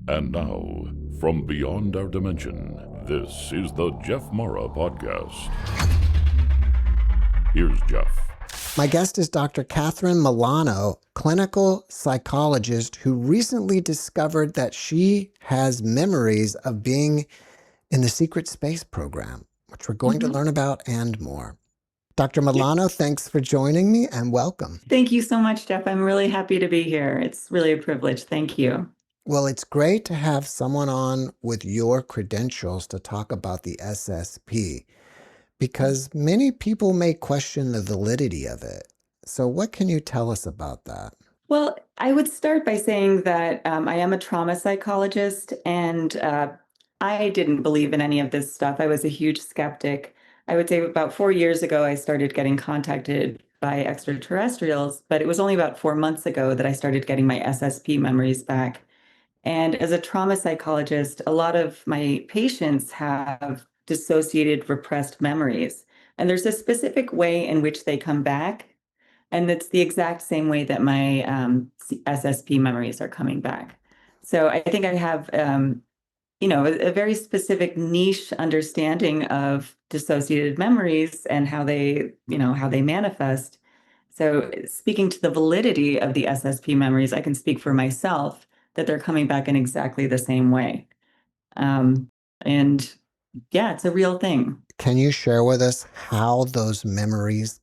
And now, from beyond our dimension, this is the JeffMara podcast. Here's Jeff. My guest is Dr. Katharine Milano, clinical psychologist who recently discovered that she has memories of being in the secret space program, which we're going to learn about and more. Dr. Milano, thanks for joining me and welcome. Thank you so much, Jeff. I'm really happy to be here. It's really a privilege. Thank you. Well, it's great to have someone on with your credentials to talk about the SSP, because many people may question the validity of it. So what can you tell us about that? Well, I would start by saying that I am a trauma psychologist, and I didn't believe in any of this stuff. I was a huge skeptic. I would say about 4 years ago, I started getting contacted by extraterrestrials, but it was only about 4 months ago that I started getting my SSP memories back. And as a trauma psychologist, a lot of my patients have dissociated repressed memories. And there's a specific way in which they come back. And it's the exact same way that my SSP memories are coming back. So I think I have, a very specific niche understanding of dissociated memories and how they manifest. So speaking to the validity of the SSP memories, I can speak for myself that they're coming back in exactly the same way. And yeah, it's a real thing. Can you share with us how those memories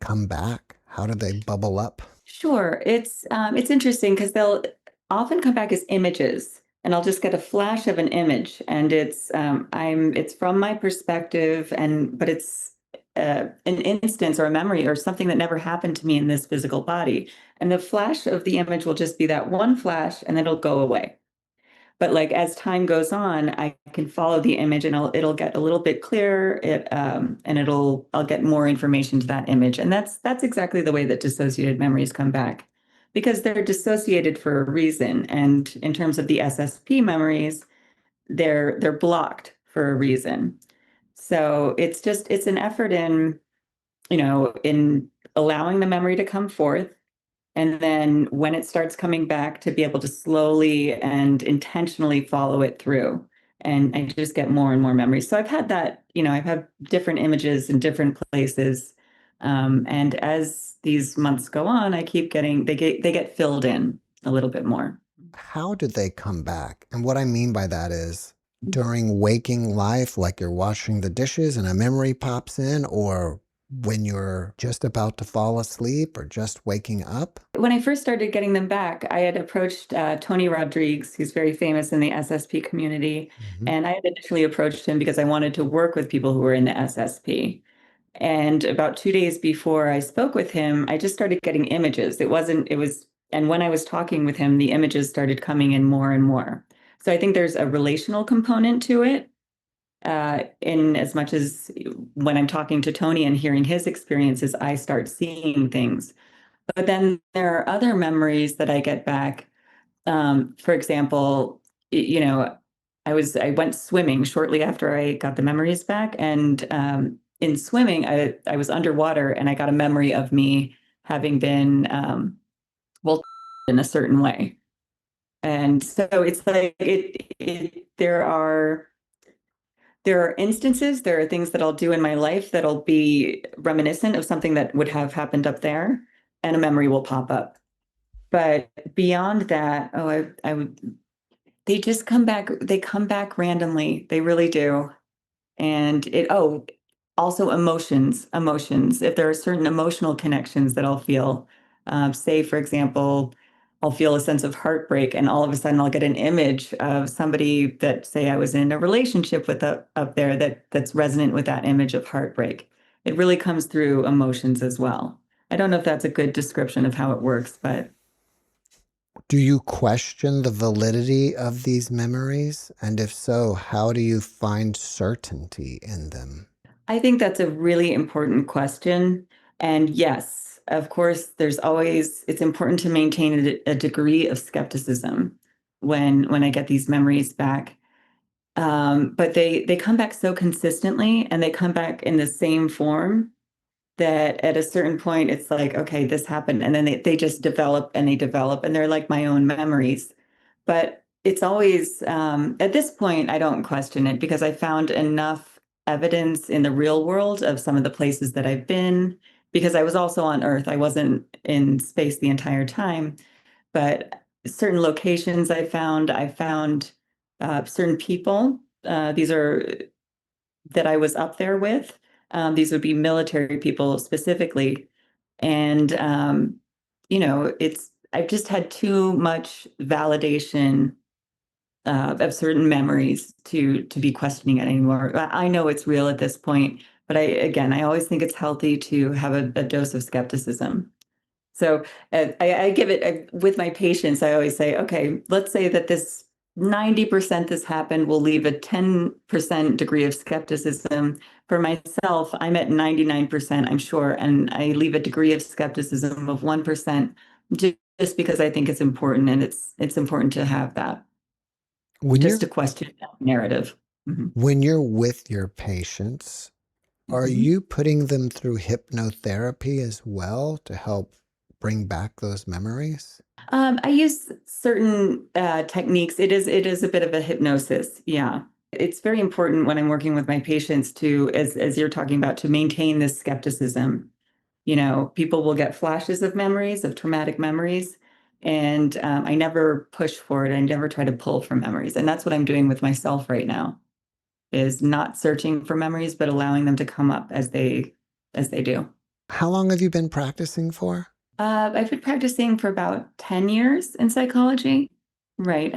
come back? How do they bubble up? Sure. It's interesting because they'll often come back as images, and I'll just get a flash of an image, and it's from my perspective, but it's an instance or a memory or something that never happened to me in this physical body. And the flash of the image will just be that one flash, and then it'll go away. But like as time goes on, I can follow the image, and it'll get a little bit clearer. I'll get more information to that image, and that's exactly the way that dissociated memories come back, because they're dissociated for a reason. And in terms of the SSP memories, they're blocked for a reason. So it's an effort in allowing the memory to come forth. And then when it starts coming back, to be able to slowly and intentionally follow it through. And I just get more and more memories. So I've had that, I've had different images in different places. And as these months go on, I keep they get filled in a little bit more. How do they come back? And what I mean by that is during waking life, like you're washing the dishes and a memory pops in, or when you're just about to fall asleep or just waking up? When I first started getting them back, I had approached Tony Rodriguez, who's very famous in the SSP community. And I had initially approached him because I wanted to work with people who were in the SSP. And about 2 days before I spoke with him, I just started getting images. And when I was talking with him, the images started coming in more and more. So I think there's a relational component to it. In as much as when I'm talking to Tony and hearing his experiences, I start seeing things. But then there are other memories that I get back. For example, I went swimming shortly after I got the memories back. And in swimming, I was underwater, and I got a memory of me having been, in a certain way. And so it's like there are instances, there are things that I'll do in my life that'll be reminiscent of something that would have happened up there, and a memory will pop up. But beyond that, they just come back. They come back randomly. They really do. And also emotions. If there are certain emotional connections that I'll feel, say, for example, I'll feel a sense of heartbreak, and all of a sudden I'll get an image of somebody that, say, I was in a relationship with up there that's resonant with that image of heartbreak. It really comes through emotions as well. I don't know if that's a good description of how it works, but. Do you question the validity of these memories? And if so, how do you find certainty in them? I think that's a really important question. And yes, of course, it's important to maintain a degree of skepticism when I get these memories back. But they come back so consistently, and they come back in the same form, that at a certain point, it's like, okay, this happened. And then they just develop, and they're like my own memories. But it's always, at this point, I don't question it because I found enough evidence in the real world of some of the places that I've been, because I was also on Earth. I wasn't in space the entire time, but certain locations I found certain people. These are that I was up there with. These would be military people specifically. And, I've just had too much validation of certain memories to be questioning it anymore. I know it's real at this point, but I always think it's healthy to have a dose of skepticism. So I give it with my patients. I always say, okay, let's say that this 90% this happened will leave a 10% degree of skepticism. For myself, I'm at 99%, I'm sure, and I leave a degree of skepticism of 1% just because I think it's important, and it's important to have that, When just you're to question that narrative. Mhm. when you're with your patients, are Mhm. you putting them through hypnotherapy as well to help bring back those memories? I use certain techniques. It is a bit of a hypnosis. Yeah. It's very important when I'm working with my patients to, as you're talking about, to maintain this skepticism. People will get flashes of memories, of traumatic memories, and I never push for it. I never try to pull from memories. And that's what I'm doing with myself right now, is not searching for memories, but allowing them to come up as they do. How long have you been practicing for? I've been practicing for about 10 years in psychology. Right.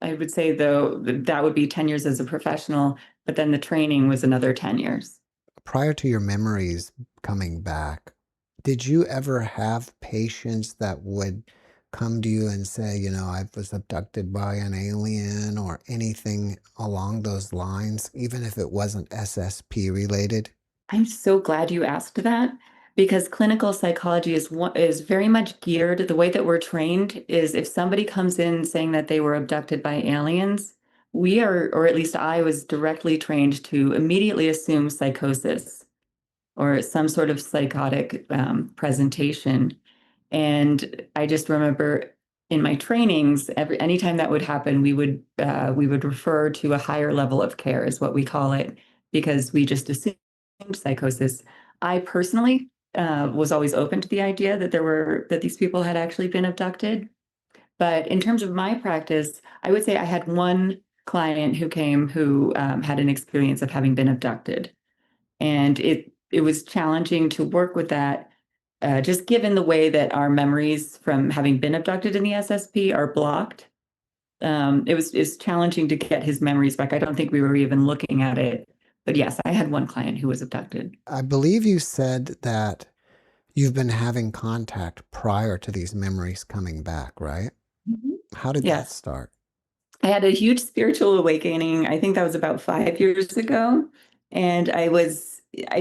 I would say, though, that would be 10 years as a professional, but then the training was another 10 years. Prior to your memories coming back, did you ever have patients that would come to you and say, I was abducted by an alien or anything along those lines, even if it wasn't SSP related? I'm so glad you asked that, because clinical psychology is very much geared. The way that we're trained is, if somebody comes in saying that they were abducted by aliens, we are, or at least I was directly trained to immediately assume psychosis or some sort of psychotic presentation. And I just remember in my trainings, anytime that would happen, we would refer to a higher level of care, is what we call it, because we just assumed psychosis. I personally was always open to the idea that these people had actually been abducted. But in terms of my practice, I would say I had one client who came who had an experience of having been abducted, and it was challenging to work with that, just given the way that our memories from having been abducted in the SSP are blocked. It's challenging to get his memories back. I don't think we were even looking at it. But yes, I had one client who was abducted. I believe you said that you've been having contact prior to these memories coming back, right? Mhm. How did that Yes. start? I had a huge spiritual awakening. I think that was about 5 years ago. And I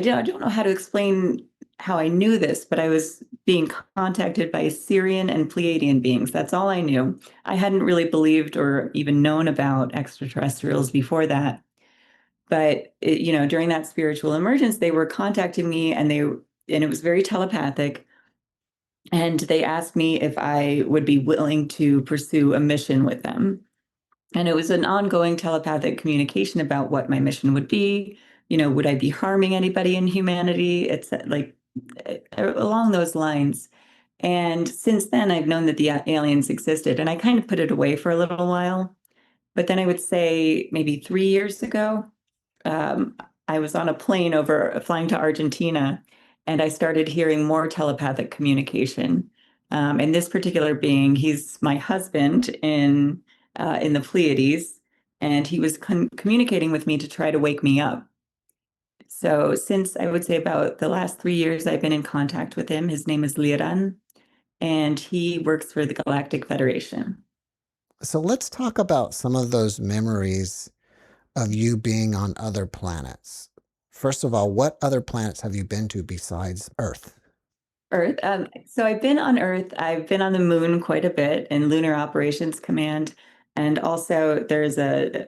don't know how to explain how I knew this, but I was being contacted by Syrian and Pleiadian beings. That's all I knew. I hadn't really believed or even known about extraterrestrials before that. But during that spiritual emergence, they were contacting me, and it was very telepathic. And they asked me if I would be willing to pursue a mission with them. And it was an ongoing telepathic communication about what my mission would be. Would I be harming anybody in humanity? It's like along those lines. And since then, I've known that the aliens existed, and I kind of put it away for a little while. But then I would say maybe 3 years ago, um, I was on a plane flying to Argentina, and I started hearing more telepathic communication. And this particular being, he's my husband in the Pleiades, and he was communicating with me to try to wake me up. So since, I would say, about the last 3 years, I've been in contact with him. His name is Liran, and he works for the Galactic Federation. So let's talk about some of those memories of you being on other planets. First of all, what other planets have you been to besides Earth? Earth. So I've been on Earth. I've been on the moon quite a bit in Lunar Operations Command, and also there's a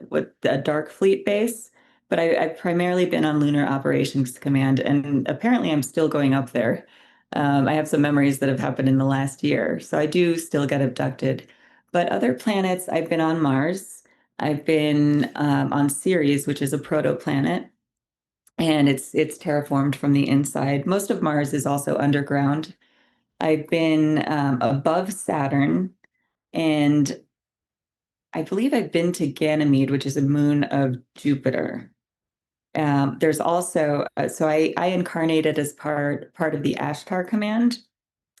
Dark Fleet base. But I've primarily been on Lunar Operations Command, and apparently I'm still going up there. I have some memories that have happened in the last year, so I do still get abducted. But other planets, I've been on Mars. I've been on Ceres, which is a protoplanet, and it's terraformed from the inside. Most of Mars is also underground. I've been above Saturn, and I believe I've been to Ganymede, which is a moon of Jupiter. There's also so I incarnated as part of the Ashtar Command,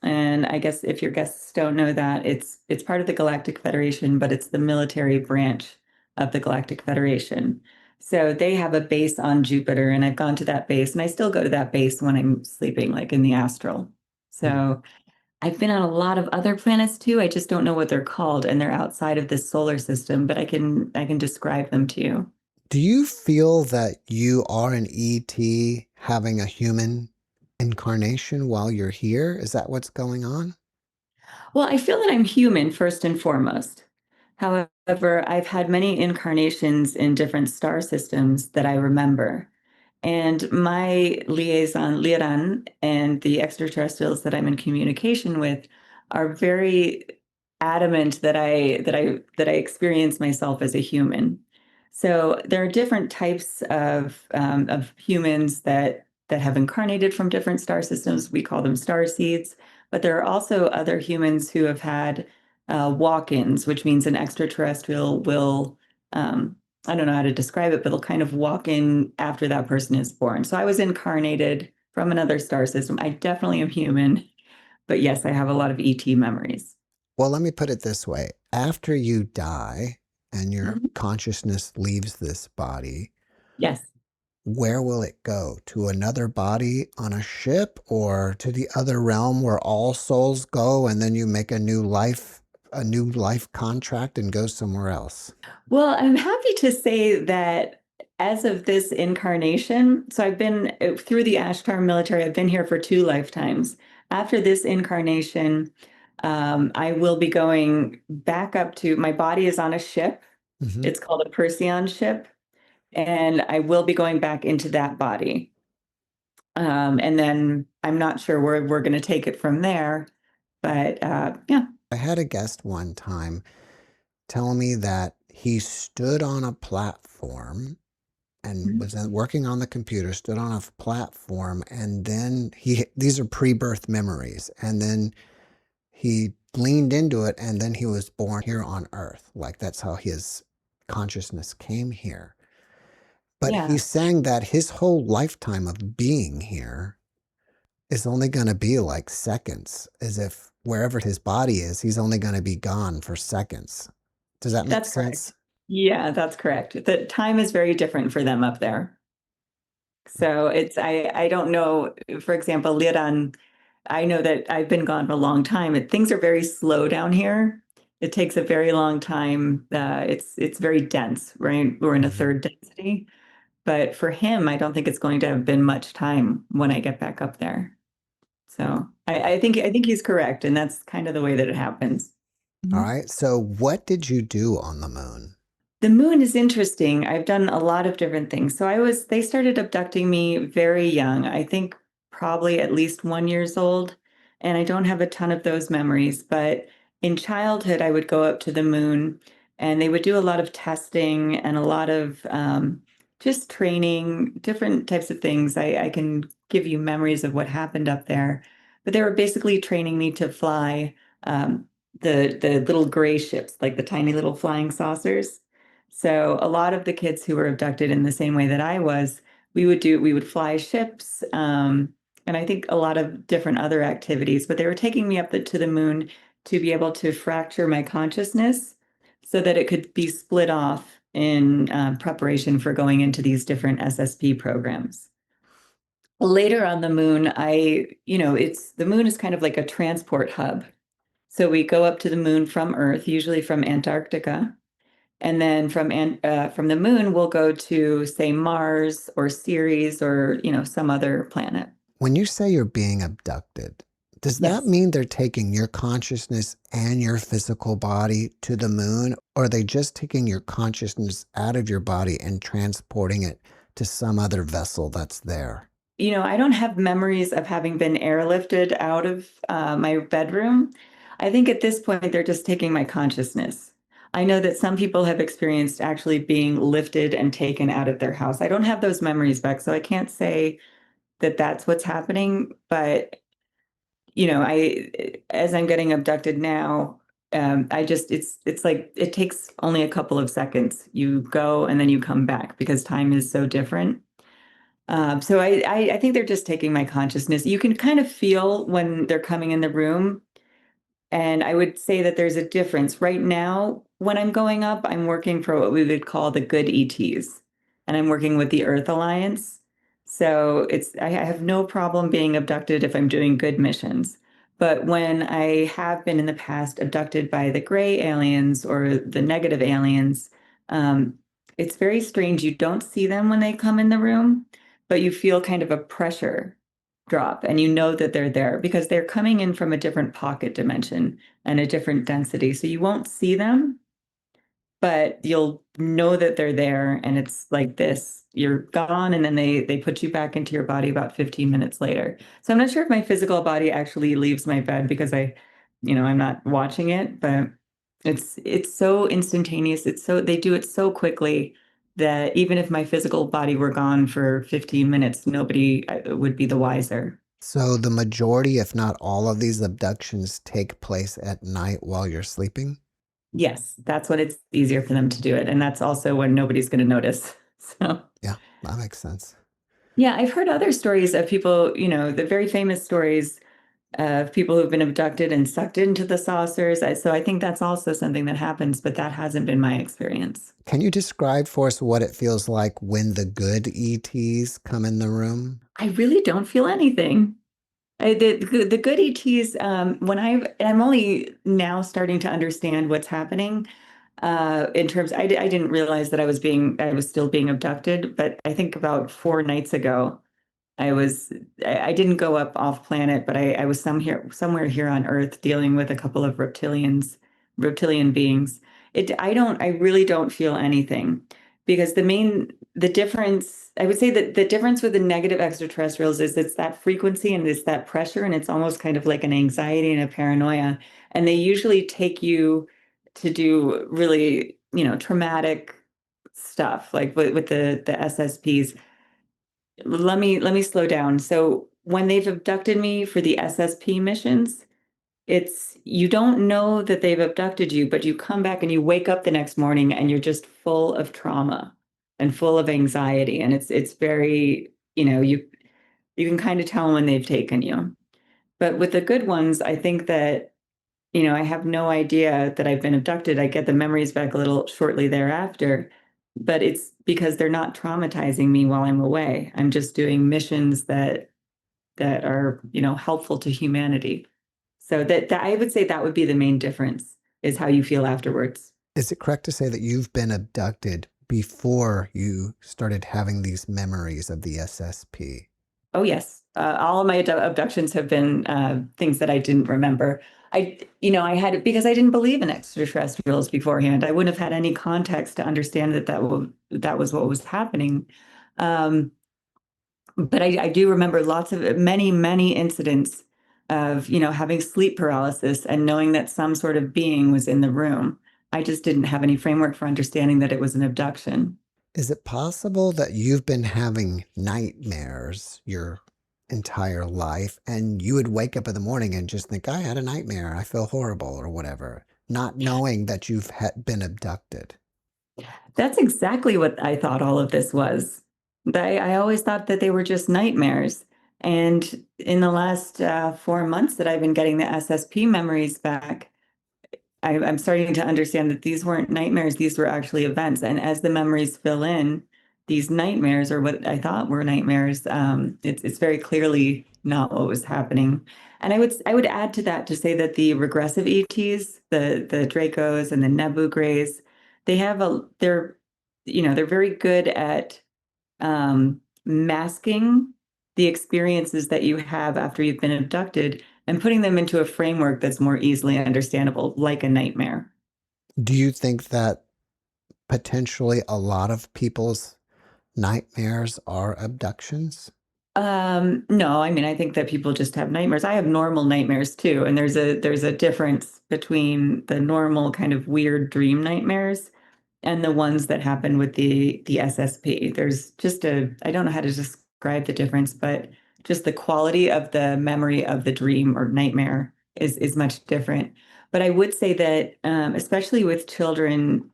and I guess if your guests don't know that, it's part of the Galactic Federation, but it's the military branch of the Galactic Federation. So they have a base on Jupiter, and I've gone to that base, and I still go to that base when I'm sleeping, like in the astral. So I've been on a lot of other planets too. I just don't know what they're called, and they're outside of this solar system, but I can describe them to you. Do you feel that you are an ET having a human incarnation while you're here? Is that what's going on? Well, I feel that I'm human first and foremost. However, I've had many incarnations in different star systems that I remember. And my liaison, Liran, and the extraterrestrials that I'm in communication with are very adamant that I experience myself as a human. So there are different types of humans that have incarnated from different star systems. We call them star seeds, but there are also other humans who have had walk-ins, which means an extraterrestrial will I don't know how to describe it, but they'll kind of walk in after that person is born. So I was incarnated from another star system. I definitely am human, but yes, I have a lot of ET memories. Well, let me put it this way. After you die and your Mhm. consciousness leaves this body, Yes. where will it go? To another body on a ship or to the other realm where all souls go and then you make a new life contract and go somewhere else? Well, I'm happy to say that as of this incarnation, so I've been through the Ashtar military, I've been here for 2 lifetimes. After this incarnation, I will be going back up to my body is on a ship. Hmm. It's called a Perseon ship, and I will be going back into that body. And then I'm not sure where we're going to take it from there, but yeah. I had a guest one time tell me that he stood on a platform and Mhm. was working on the computer, stood on a platform, and then these are pre-birth memories, and then he leaned into it, and then he was born here on Earth. Like that's how his consciousness came here. But Yeah, he's saying that his whole lifetime of being here is only going to be like seconds, as if wherever his body is, he's only going to be gone for seconds. Does that make that's sense? correct. Yeah, that's correct. The time is very different for them up there. So I don't know, for example, Liran, I know that I've been gone for a long time. Things are very slow down here. It takes a very long time. It's very dense, right? We're in a Mhm. third density. But for him, I don't think it's going to have been much time when I get back up there. So I think he's correct, and that's kind of the way that it happens. All Mhm. right. So, what did you do on the moon? The moon is interesting. I've done a lot of different things. They started abducting me very young. I think probably at least 1 years old. And I don't have a ton of those memories, but in childhood, I would go up to the moon and they would do a lot of testing and a lot of just training, different types of things. I can give you memories of what happened up there, but they were basically training me to fly the little gray ships, like the tiny little flying saucers. So a lot of the kids who were abducted in the same way that I was, we would fly ships, and I think a lot of different other activities, but they were taking me up to the moon to be able to fracture my consciousness so that it could be split off in preparation for going into these different SSP programs. Later on the moon, it's the moon is kind of like a transport hub. So we go up to the moon from Earth, usually from Antarctica, and then from the moon, we'll go to, say, Mars or Ceres or, some other planet. When you say you're being abducted, does that Yes. mean they're taking your consciousness and your physical body to the moon? Or are they just taking your consciousness out of your body and transporting it to some other vessel that's there? I don't have memories of having been airlifted out of my bedroom. I think at this point, they're just taking my consciousness. I know that some people have experienced actually being lifted and taken out of their house. I don't have those memories back, so I can't say that that's what's happening. But, as I'm getting abducted now, it's like it takes only a couple of seconds. You go and then you come back because time is so different. So I think they're just taking my consciousness. You can kind of feel when they're coming in the room. And I would say that there's a difference. Right now, when I'm going up, I'm working for what we would call the good ETs, and I'm working with the Earth Alliance. So I have no problem being abducted if I'm doing good missions. But when I have been in the past abducted by the gray aliens or the negative aliens, um, it's very strange. You don't see them when they come in the room, but you feel kind of a pressure drop and you know that they're there because they're coming in from a different pocket dimension and a different density. So you won't see them, but you'll know that they're there and it's like this. You're gone and then they put you back into your body about 15 minutes later. So I'm not sure if my physical body actually leaves my bed because I'm not watching it, but it's so instantaneous. They do it so quickly that even if my physical body were gone for 15 minutes, nobody would be the wiser. So the majority, if not all of these abductions take place at night while you're sleeping? Yes, that's when it's easier for them to do it. And that's also when nobody's going to notice. So, Yeah, that makes sense. yeah, I've heard other stories of people, the very famous stories of people who've been abducted and sucked into the saucers. So I think that's also something that happens, but that hasn't been my experience. Can you describe for us what it feels like when the good ETs come in the room? I really don't feel anything. The good ETs, I'm only now starting to understand what's happening. In terms, I didn't realize that I was still being abducted, but I think about 4 nights ago, I didn't go up off planet, but I was somewhere here on Earth dealing with a couple of reptilian beings. I really don't feel anything because the difference, I would say that the difference with the negative extraterrestrials is it's that frequency and it's that pressure, and it's almost kind of like an anxiety and a paranoia. And they usually take you to do really, traumatic stuff, like with the SSPs. Let me slow down. So when they've abducted me for the SSP missions, it's you don't know that they've abducted you, but you come back and you wake up the next morning and you're just full of trauma and full of anxiety. And it's very, you can kind of tell when they've taken you. But with the good ones, I think that, I have no idea that I've been abducted. I get the memories back a little shortly thereafter, but it's because they're not traumatizing me while I'm away. I'm just doing missions that are, helpful to humanity. So that I would say that would be the main difference is how you feel afterwards. Is it correct to say that you've been abducted before you started having these memories of the SSP? Oh yes, all of my abductions have been things that I didn't remember. I had it because I didn't believe in extraterrestrials beforehand. I wouldn't have had any context to understand that was what was happening. Um, but I do remember many incidents of, having sleep paralysis and knowing that some sort of being was in the room. I just didn't have any framework for understanding that it was an abduction. Is it possible that you've been having nightmares your entire life and you would wake up in the morning and just think, I had a nightmare, I feel horrible or whatever, not knowing that you've been abducted? That's exactly what I thought all of this was. I always thought that they were just nightmares. And in the last 4 months that I've been getting the SSP memories back, I'm starting to understand that these weren't nightmares, these were actually events. And as the memories fill in, these nightmares, or what I thought were nightmares, it's very clearly not what was happening. And I would add to that to say that the regressive ETs, the Dracos and the Nebu Greys, they're very good at masking the experiences that you have after you've been abducted and putting them into a framework that's more easily understandable, like a nightmare. Do you think that potentially a lot of people's nightmares are abductions? No, I mean, I think that people just have nightmares. I have normal nightmares too, and there's a difference between the normal kind of weird dream nightmares and the ones that happen with the SSP. There's just I don't know how to describe the difference, but just the quality of the memory of the dream or nightmare is much different. But I would say that, especially with children,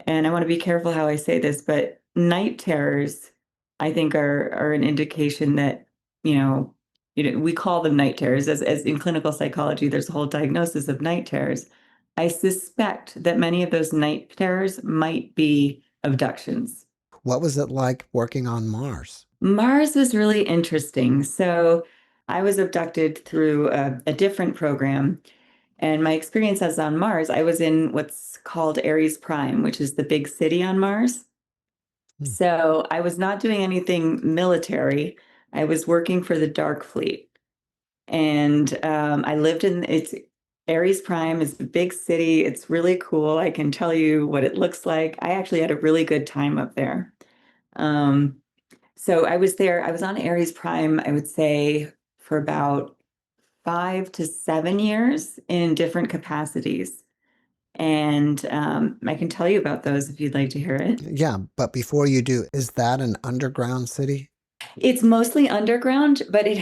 and I want to be careful how I say this, but night terrors, I think, are an indication that, you know, we call them night terrors. As in clinical psychology, there's a whole diagnosis of night terrors. I suspect that many of those night terrors might be abductions. What was it like working on Mars? Mars was really interesting. So I was abducted through a different program. And my experience as on Mars, I was in what's called Ares Prime, which is the big city on Mars. Hmm. So I was not doing anything military. I was working for the Dark Fleet. And I lived in it's Ares Prime is a big city. It's really cool. I can tell you what it looks like. I actually had a really good time up there. Um, so I was there. I was on Ares Prime, I would say, for about 5 to 7 years in different capacities. And I can tell you about those if you'd like to hear it. Yeah, but before you do, is that an underground city? It's mostly underground, but it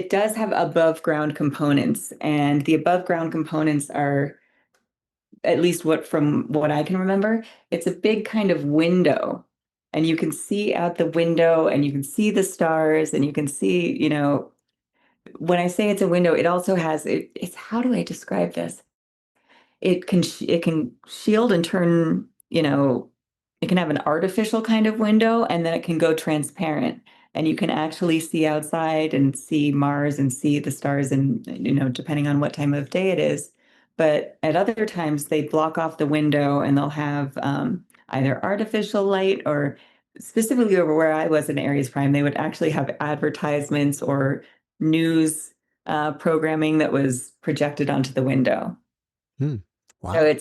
does have above ground components, and the above ground components are, at least from what I can remember, it's a big kind of window, and you can see out the window and you can see the stars and you can see, when I say it's a window, it also has it's how do I describe this? It can shield and turn, it can have an artificial kind of window, and then it can go transparent, and you can actually see outside and see Mars and see the stars, and depending on what time of day it is. But at other times they block off the window and they'll have either artificial light, or specifically over where I was in Aries Prime, they would actually have advertisements or news programming that was projected onto the window. Hmm. So Wow.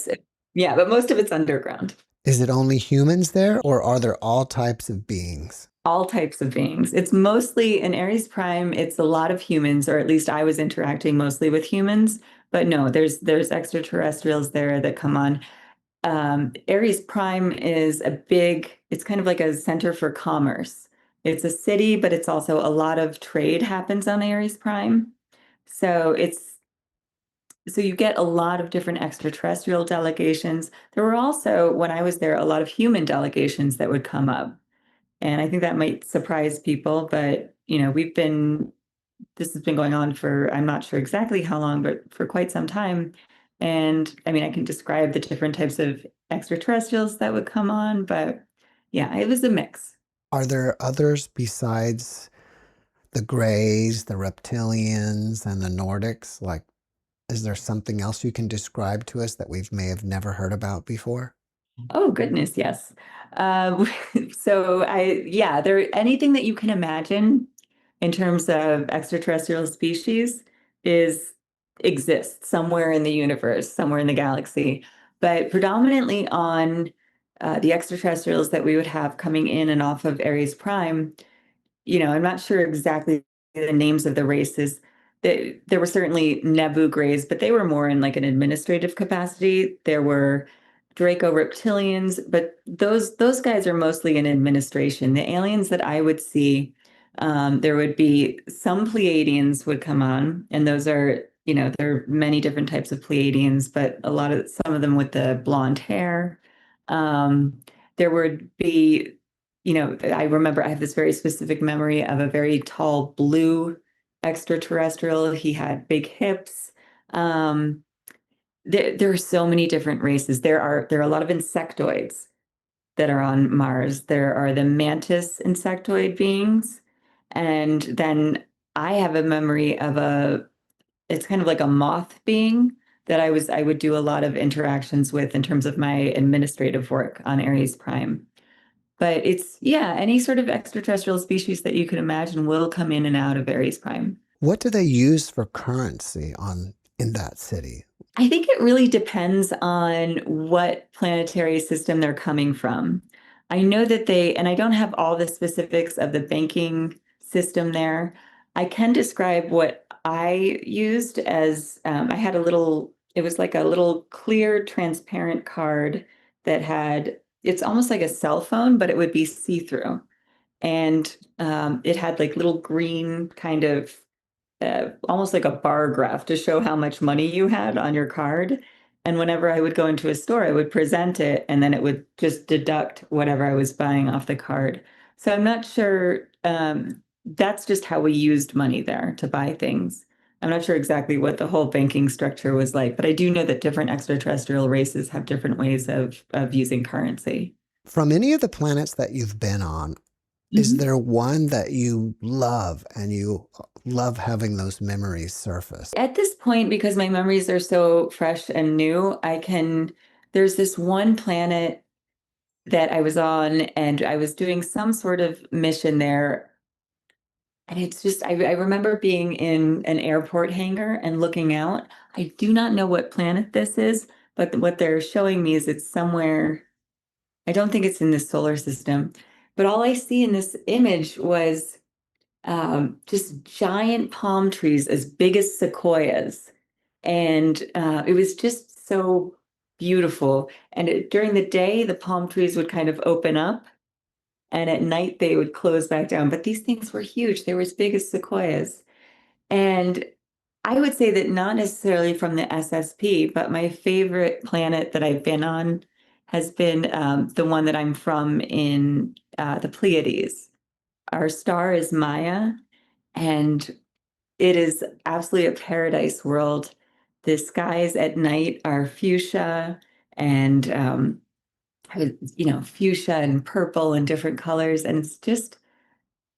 yeah, but most of it's underground. Is it only humans there, or are there all types of beings? All types of beings. It's mostly in Aries Prime, it's a lot of humans, or at least I was interacting mostly with humans. But no, there's extraterrestrials there that come on. Aries Prime is it's kind of like a center for commerce. It's a city, but it's also a lot of trade happens on Aries Prime. So so you get a lot of different extraterrestrial delegations. There were also, when I was there, a lot of human delegations that would come up. And I think that might surprise people, but this has been going on for, I'm not sure exactly how long, but for quite some time. And I mean, I can describe the different types of extraterrestrials that would come on, but yeah, it was a mix. Are there others besides the Greys, the Reptilians, and the Nordics? Like, is there something else you can describe to us that we may have never heard about before? Oh goodness, yes. Uh, yeah, anything that you can imagine in terms of extraterrestrial species is exists somewhere in the universe, somewhere in the galaxy, but predominantly on the extraterrestrials that we would have coming in and off of Aries Prime. I'm not sure exactly the names of the races. There were certainly Naboo Greys, but they were more in like an administrative capacity. There were Draco reptilians, but those guys are mostly in administration. The aliens that I would see, there would be some Pleiadians would come on, and those are, there are many different types of Pleiadians, but some of them with the blonde hair. There would be, I remember I have this very specific memory of a very tall blue extraterrestrial. He had big hips. There are so many different races. There are a lot of insectoids that are on Mars. There are the mantis insectoid beings, and then I have a memory of it's kind of like a moth being that I would do a lot of interactions with in terms of my administrative work on Aries Prime. But yeah, any sort of extraterrestrial species that you can imagine will come in and out of Aries Prime. What do they use for currency in that city? I think it really depends on what planetary system they're coming from. I know that and I don't have all the specifics of the banking system there. I can describe what I used as I had it was like a little clear, transparent card that it's almost like a cell phone, but it would be see-through. And it had like little green kind of almost like a bar graph to show how much money you had on your card. And whenever I would go into a store, I would present it and then it would just deduct whatever I was buying off the card. So I'm not sure. That's just how we used money there to buy things. I'm not sure exactly what the whole banking structure was like, but I do know that different extraterrestrial races have different ways of using currency. From any of the planets that you've been on, is there one that you love and you love having those memories surface? At this point, because my memories are so fresh and new, there's this one planet that I was on and I was doing some sort of mission there. And it's just, I remember being in an airport hangar and looking out. I do not know what planet this is, but what they're showing me is it's somewhere, I don't think it's in the solar system, but all I see in this image was just giant palm trees as big as sequoias. And it was just so beautiful. And during the day, the palm trees would kind of open up, and at night they would close back down. But these things were huge. They were as big as sequoias. And I would say that not necessarily from the SSP, but my favorite planet that I've been on has been the one that I'm from in the Pleiades. Our star is Maya, and it is absolutely a paradise world. The skies at night are fuchsia and fuchsia and purple and different colors. And it's just,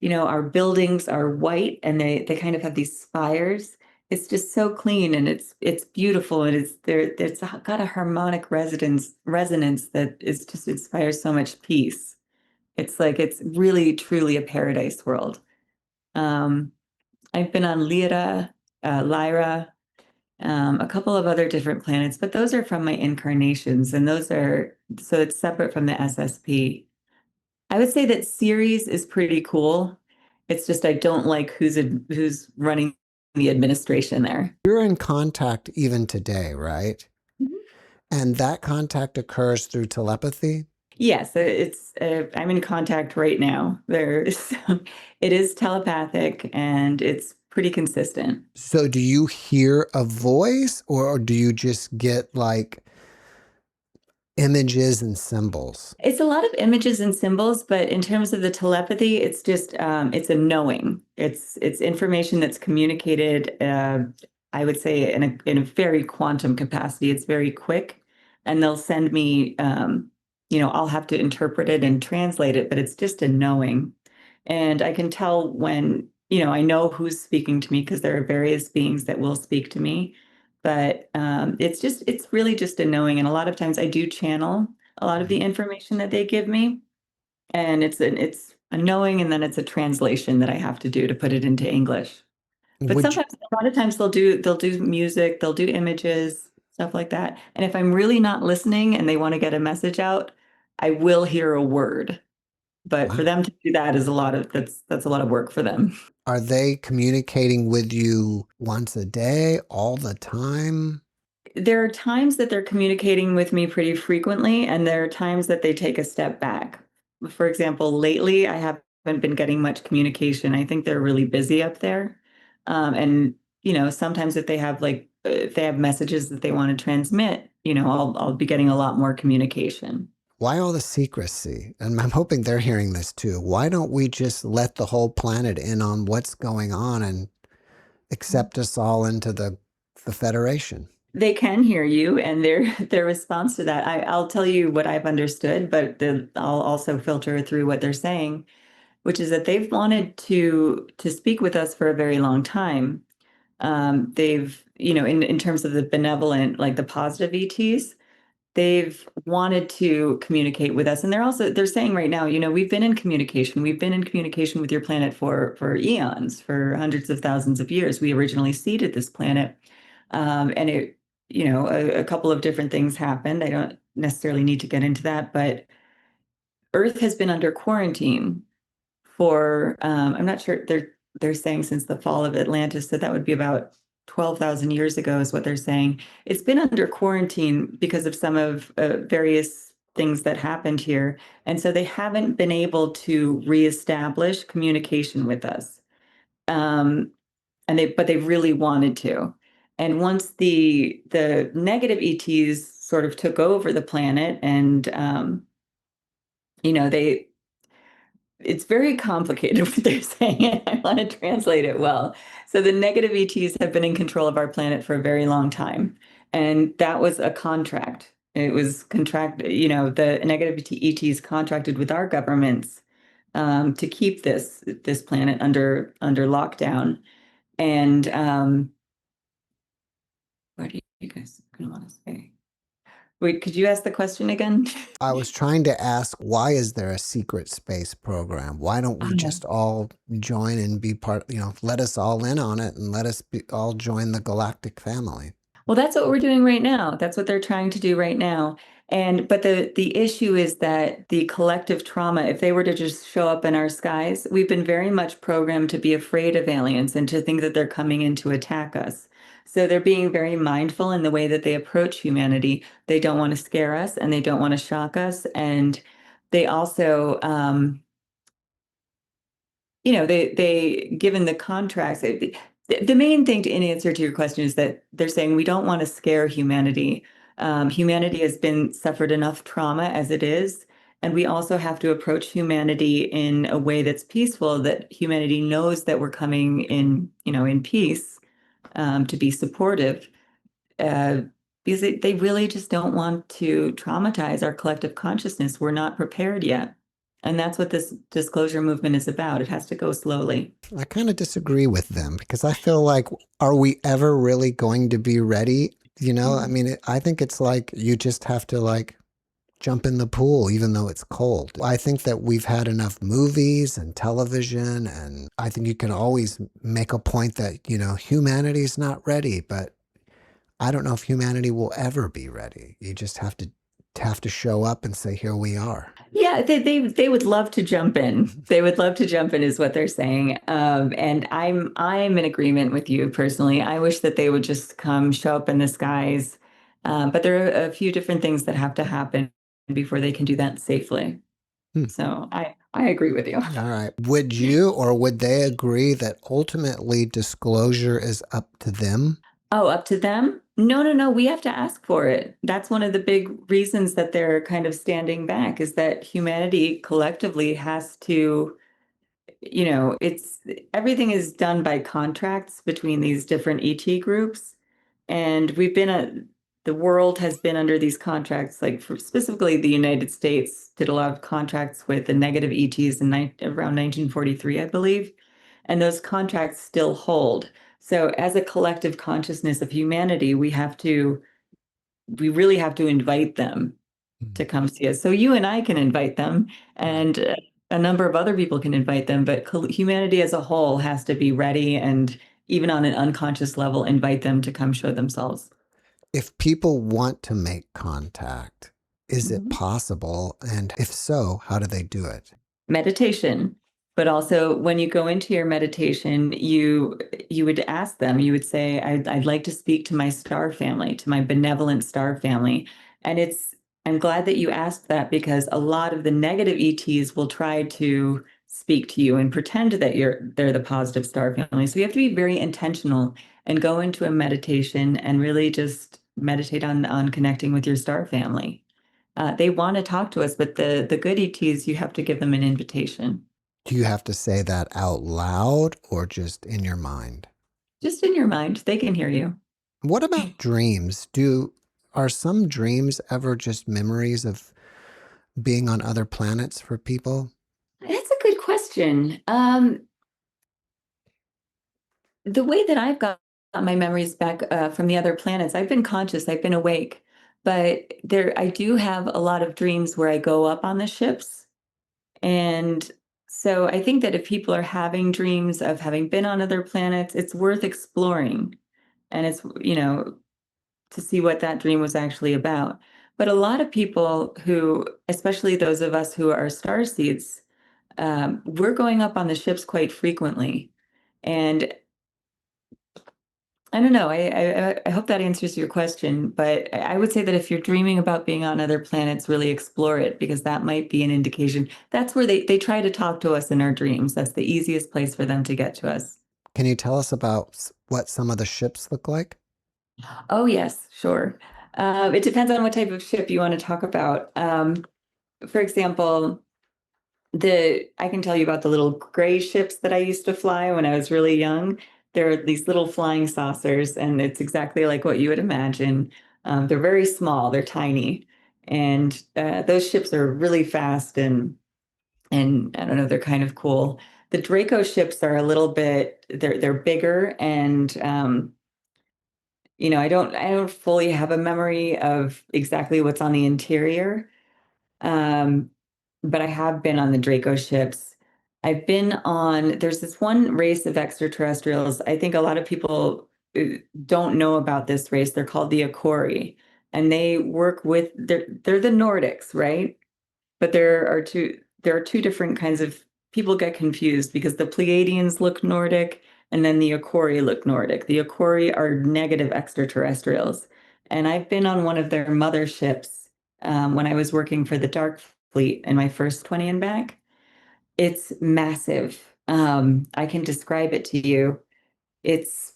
our buildings are white and they kind of have these spires. It's just so clean and it's beautiful and it's got a harmonic resonance that is just inspires so much peace. It's like it's really truly a paradise world. Um, I've been on Lyra, a couple of other different planets, but those are from my incarnations, and so it's separate from the SSP. I would say that Ceres is pretty cool. It's just I don't like who's running the administration there. You're in contact even today, right? Mhm. And that contact occurs through telepathy? Yes, I'm in contact right now. It is telepathic and it's pretty consistent. So do you hear a voice or do you just get like images and symbols? It's a lot of images and symbols, but in terms of the telepathy, it's just it's a knowing. It's information that's communicated. I would say in a very quantum capacity. It's very quick, and they'll send me. I'll have to interpret it and translate it, but it's just a knowing, and I can tell when I know who's speaking to me because there are various beings that will speak to me. But it's really just a knowing, and a lot of times I do channel a lot of the information that they give me, and it's a knowing and then it's a translation that I have to do to put it into English. But Would you, sometimes a lot of times they'll do music, they'll do images, stuff like that. And if I'm really not listening and they want to get a message out, I will hear a word. But for them to do that is that's a lot of work for them. are they communicating with you once a day, all the time? There are times that they're communicating with me pretty frequently, and there are times that they take a step back. For example, lately I haven't been getting much communication. I think they're really busy up there. And sometimes if they have messages that they want to transmit, I'll be getting a lot more communication. Why all the secrecy? And I'm hoping they're hearing this too. Why don't we just let the whole planet in on what's going on and accept us all into the Federation? They can hear you, and their response to that, I'll tell you what I've understood, but I'll also filter through what they're saying, which is that they've wanted to speak with us for a very long time. They've, in terms of the benevolent, like the positive ETs, they've wanted to communicate with us. And they're saying right now, we've been in communication. We've been in communication with your planet for eons, for hundreds of thousands of years. We originally seeded this planet. And a couple of different things happened. I don't necessarily need to get into that, but Earth has been under quarantine for, I'm not sure, they're saying since the fall of Atlantis, so that would be about 12,000 years ago is what they're saying. It's been under quarantine because of some of various things that happened here. And so they haven't been able to reestablish communication with us. But they really wanted to. And once the negative ETs sort of took over the planet, and they it's very complicated what they're saying. I want to translate it well. So the negative ETs have been in control of our planet for a very long time, and that was a contract. It was the negative ETs contracted with our governments to keep this planet under lockdown. And what are you guys going to want to say? Wait, could you ask the question again? I was trying to ask, why is there a secret space program? Why don't we just all join and be part, let us all in on it and let us all join the galactic family? Well, that's what we're doing right now. That's what they're trying to do right now. But the issue is that the collective trauma, if they were to just show up in our skies, we've been very much programmed to be afraid of aliens and to think that they're coming in to attack us. So they're being very mindful in the way that they approach humanity. They don't want to scare us and they don't want to shock us. And they also, they given the contracts, the main thing in answer to your question is that they're saying we don't want to scare humanity. Humanity has been suffered enough trauma as it is, and we also have to approach humanity in a way that's peaceful, that humanity knows that we're coming in peace, to be supportive, because they really just don't want to traumatize our collective consciousness. We're not prepared yet. And that's what this disclosure movement is about. It has to go slowly. I kind of disagree with them because I feel like, are we ever really going to be ready? I mean, I think it's like you just have to jump in the pool, even though it's cold. I think that we've had enough movies and television, and I think you can always make a point that, humanity's not ready, but I don't know if humanity will ever be ready. You just have to show up and say, here we are. Yeah, they would love to jump in. They would love to jump in, is what they're saying. And I'm in agreement with you personally. I wish that they would just come show up in the skies. But there are a few different things that have to happen before they can do that safely. So I agree with you. All right. Would you or would they agree that ultimately disclosure is up to them? Oh, up to them? No. We have to ask for it. That's one of the big reasons that they're kind of standing back, is that humanity collectively has to, everything is done by contracts between these different ET groups. And the world has been under these contracts, specifically the United States did a lot of contracts with the negative ETs around 1943, I believe. And those contracts still hold. So as a collective consciousness of humanity, we really have to invite them to come see us. So you and I can invite them, and a number of other people can invite them, but humanity as a whole has to be ready, and even on an unconscious level, invite them to come show themselves. If people want to make contact, is it possible? And if so, how do they do it? Meditation. But also, when you go into your meditation, you would ask them, you would say, I'd like to speak to my star family, to my benevolent star family. And I'm glad that you asked that, because a lot of the negative ETs will try to speak to you and pretend that they're the positive star family. So you have to be very intentional and go into a meditation and really just meditate on connecting with your star family. They want to talk to us, but the good ETs, you have to give them an invitation. Do you have to say that out loud or just in your mind? Just in your mind. They can hear you. What about dreams? Are some dreams ever just memories of being on other planets for people? That's a good question. The way that I've got my memories back from the other planets, I've been conscious, I've been awake, but I do have a lot of dreams where I go up on the ships. And so I think that if people are having dreams of having been on other planets, it's worth exploring. And it's, to see what that dream was actually about. But a lot of people who, especially those of us who are star seeds, we're going up on the ships quite frequently. And I don't know, I hope that answers your question, but I would say that if you're dreaming about being on other planets, really explore it, because that might be an indication. That's where they try to talk to us in our dreams. That's the easiest place for them to get to us. Can you tell us about what some of the ships look like? Oh, yes, sure. It depends on what type of ship you want to talk about. For example, I can tell you about the little gray ships that I used to fly when I was really young. They're these little flying saucers, and it's exactly like what you would imagine. They're very small, they're tiny, and those ships are really fast and I don't know, they're kind of cool. The Draco ships are a little bit, they're bigger, and I don't fully have a memory of exactly what's on the interior. Um, but I have been on the Draco ships. There's this one race of extraterrestrials. I think a lot of people don't know about this race. They're called the Akori, and they're the Nordics, right? But there are two different kinds of people get confused because the Pleiadians look Nordic and then the Akori look Nordic. The Akori are negative extraterrestrials. And I've been on one of their motherships when I was working for the Dark Fleet in my first 20 and back. It's massive. I can describe it to you. It's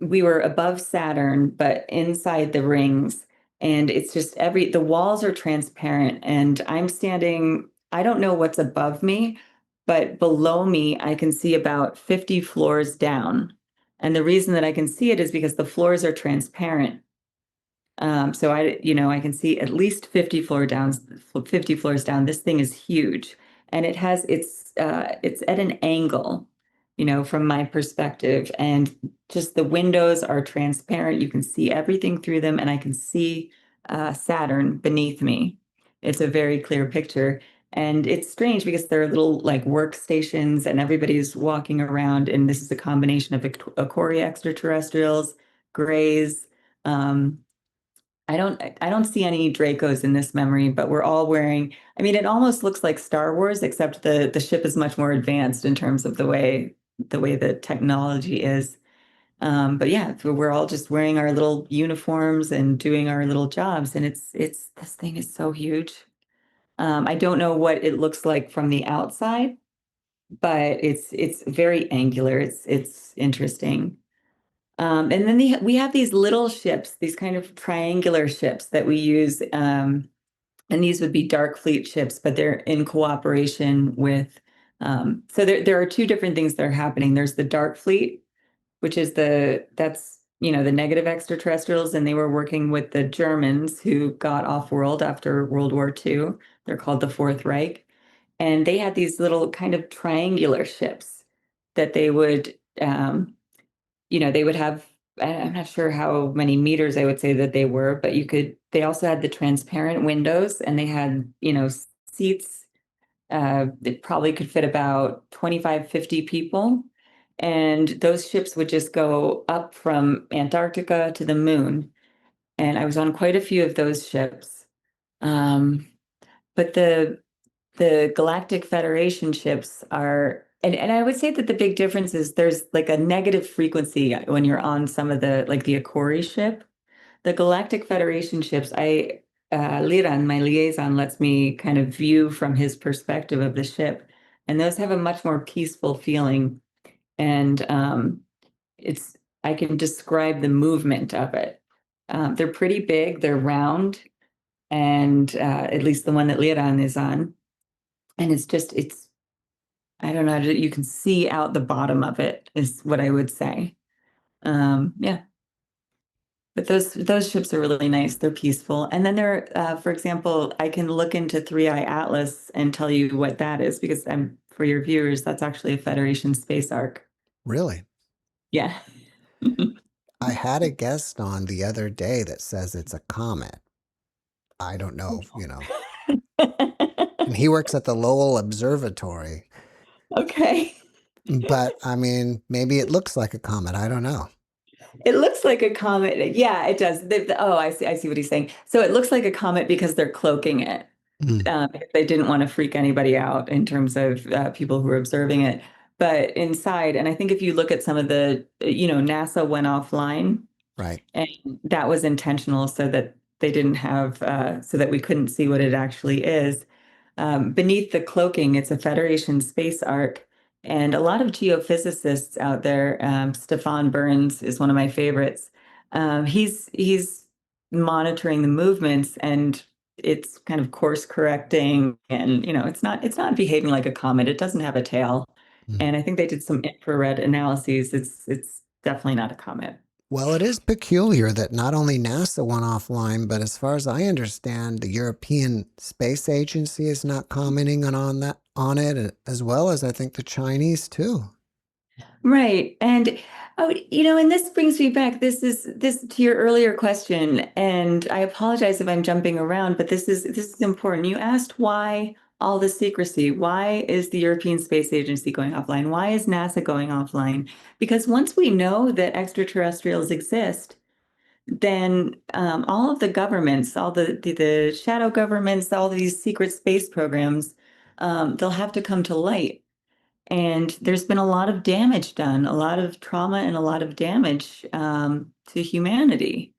We were above Saturn, but inside the rings. And it's just the walls are transparent. And I don't know what's above me, but below me, I can see about 50 floors down. And the reason that I can see it is because the floors are transparent. So I can see at least 50 floors down. This thing is huge, and it's at an angle, from my perspective, and just the windows are transparent. You can see everything through them, and I can see Saturn beneath me. It's a very clear picture, and it's strange because there are little like workstations, and everybody's walking around, and this is a combination of Akori extraterrestrials, grays. Um, I don't see any Dracos in this memory, but we're all wearing, I mean, it almost looks like Star Wars, except the ship is much more advanced in terms of the way the technology is. But yeah, so we're all just wearing our little uniforms and doing our little jobs, and it's this thing is so huge. I don't know what it looks like from the outside, but it's very angular. It's interesting. And then we have these little ships, these kind of triangular ships that we use. And these would be Dark Fleet ships, but they're in cooperation with. So there are two different things that are happening. There's the Dark Fleet, which is the negative extraterrestrials, and they were working with the Germans who got off world after World War II. They're called the Fourth Reich. And they had these little kind of triangular ships that they would have. I'm not sure how many meters I would say that they were, but they also had the transparent windows, and they had, seats that probably could fit about 25, 50 people. And those ships would just go up from Antarctica to the moon. And I was on quite a few of those ships. But the Galactic Federation ships and I would say that the big difference is there's like a negative frequency when you're on some of the Akori ship. The Galactic Federation ships, Liran, my liaison, lets me kind of view from his perspective of the ship, and those have a much more peaceful feeling. And it's I can describe the movement of it. They're pretty big, they're round, and at least the one that Liran is on. And it's I don't know, you can see out the bottom of it is what I would say. Yeah, but those ships are really nice. They're peaceful. And then for example, I can look into Three Eye Atlas and tell you what that is, because for your viewers, that's actually a Federation space arc. Really? Yeah. I had a guest on the other day that says it's a comet. I don't know, and he works at the Lowell Observatory. Okay. But I mean, maybe it looks like a comet. I don't know. It looks like a comet. Yeah, it does. Oh, I see what he's saying. So it looks like a comet because they're cloaking it. Mm, They didn't want to freak anybody out in terms of people who were observing it. But inside, and I think if you look at some of the, NASA went offline, right. and that was intentional so that they didn't have, so that we couldn't see what it actually is. Beneath the cloaking, it's a Federation space ark. And a lot of geophysicists out there, Stefan Burns is one of my favorites. He's monitoring the movements, and it's kind of course correcting, and it's not behaving like a comet. It doesn't have a tail. Mm. And I think they did some infrared analyses. It's definitely not a comet. Well, it is peculiar that not only NASA went offline, but as far as I understand, the European Space Agency is not commenting on it, as well as I think the Chinese too. Right. And and this brings me back. This to your earlier question, and I apologize if I'm jumping around, but this is important. You asked why all the secrecy. Why is the European Space Agency going offline? Why is NASA going offline? Because once we know that extraterrestrials exist, then all of the governments, all the shadow governments, all these secret space programs, they'll have to come to light. And there's been a lot of damage done, a lot of trauma and a lot of damage to humanity.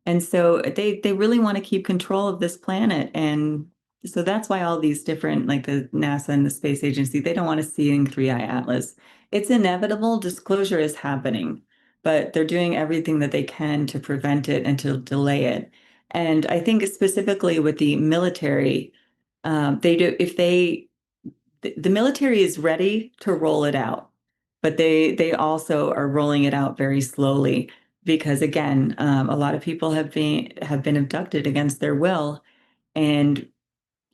And so they really want to keep control of this planet. And so that's why all these different, like the NASA and the space agency, they don't want to see in Three Eye Atlas. It's inevitable. Disclosure is happening, but they're doing everything that they can to prevent it and to delay it. And I think specifically with the military, they do if they the military is ready to roll it out, but they also are rolling it out very slowly because again, a lot of people have been abducted against their will, and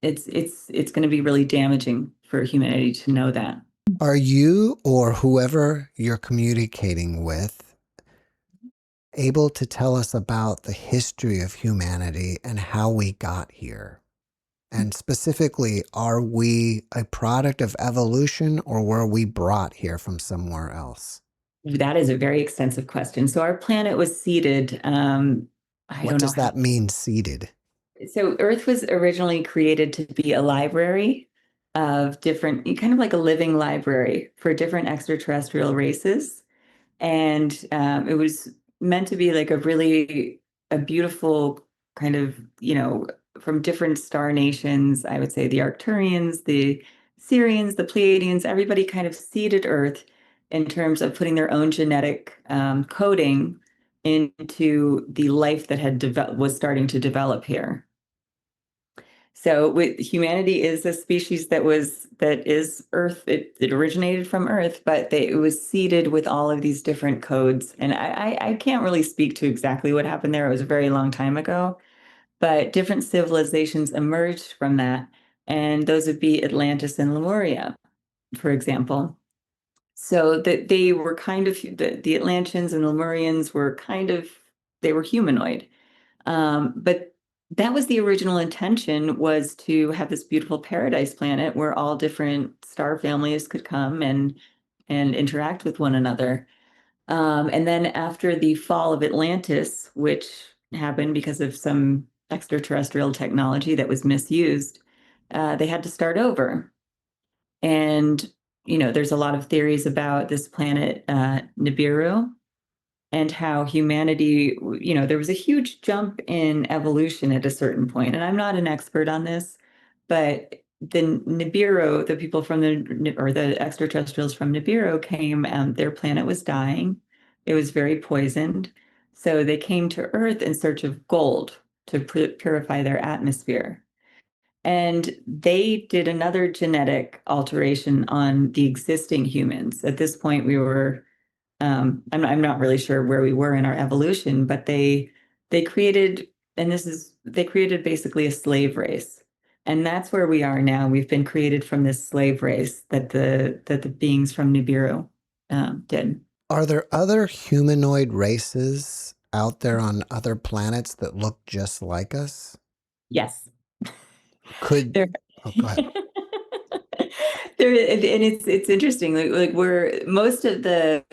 it's going to be really damaging for humanity to know that. Are you or whoever you're communicating with able to tell us about the history of humanity and how we got here? And specifically, are we a product of evolution or were we brought here from somewhere else? That is a very extensive question. So our planet was seeded. I What don't know does how. that mean, seeded? So Earth was originally created to be a library of different, kind of like a living library for different extraterrestrial races. And it was meant to be like a beautiful kind of, from different star nations. I would say the Arcturians, the Sirians, the Pleiadians, everybody kind of seeded Earth in terms of putting their own genetic coding into the life that was starting to develop here. So with humanity is a species that is Earth. It originated from Earth, but it was seeded with all of these different codes. And I can't really speak to exactly what happened there. It was a very long time ago, but different civilizations emerged from that. And those would be Atlantis and Lemuria, for example. So that they were kind of the Atlanteans and Lemurians were they were humanoid. But that was the original intention, was to have this beautiful paradise planet where all different star families could come and interact with one another. And then after the fall of Atlantis, which happened because of some extraterrestrial technology that was misused, they had to start over. And there's a lot of theories about this planet, Nibiru, and how humanity, there was a huge jump in evolution at a certain point. And I'm not an expert on this, but the Nibiru, the people from the extraterrestrials from Nibiru came, and their planet was dying. It was very poisoned. So they came to Earth in search of gold to purify their atmosphere. And they did another genetic alteration on the existing humans. At this point, I'm not really sure where we were in our evolution, but they created, they created basically a slave race. And that's where we are now. We've been created from this slave race that the beings from Nibiru did. Are there other humanoid races out there on other planets that look just like us? Yes. Could, There, oh, go ahead. And it's interesting. Like we're most of a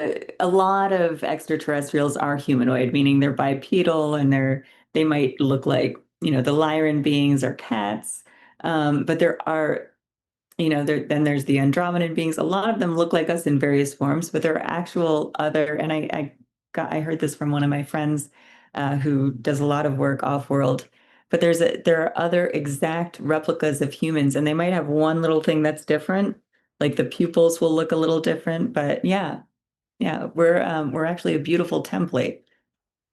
lot of extraterrestrials are humanoid, meaning they're bipedal and they might look like, the Lyran beings or cats. But there are, then there's the Andromedan beings. A lot of them look like us in various forms, but there are actual other, and I heard this from one of my friends who does a lot of work off-world. But there are other exact replicas of humans, and they might have one little thing that's different, like the pupils will look a little different. But yeah, we're actually a beautiful template,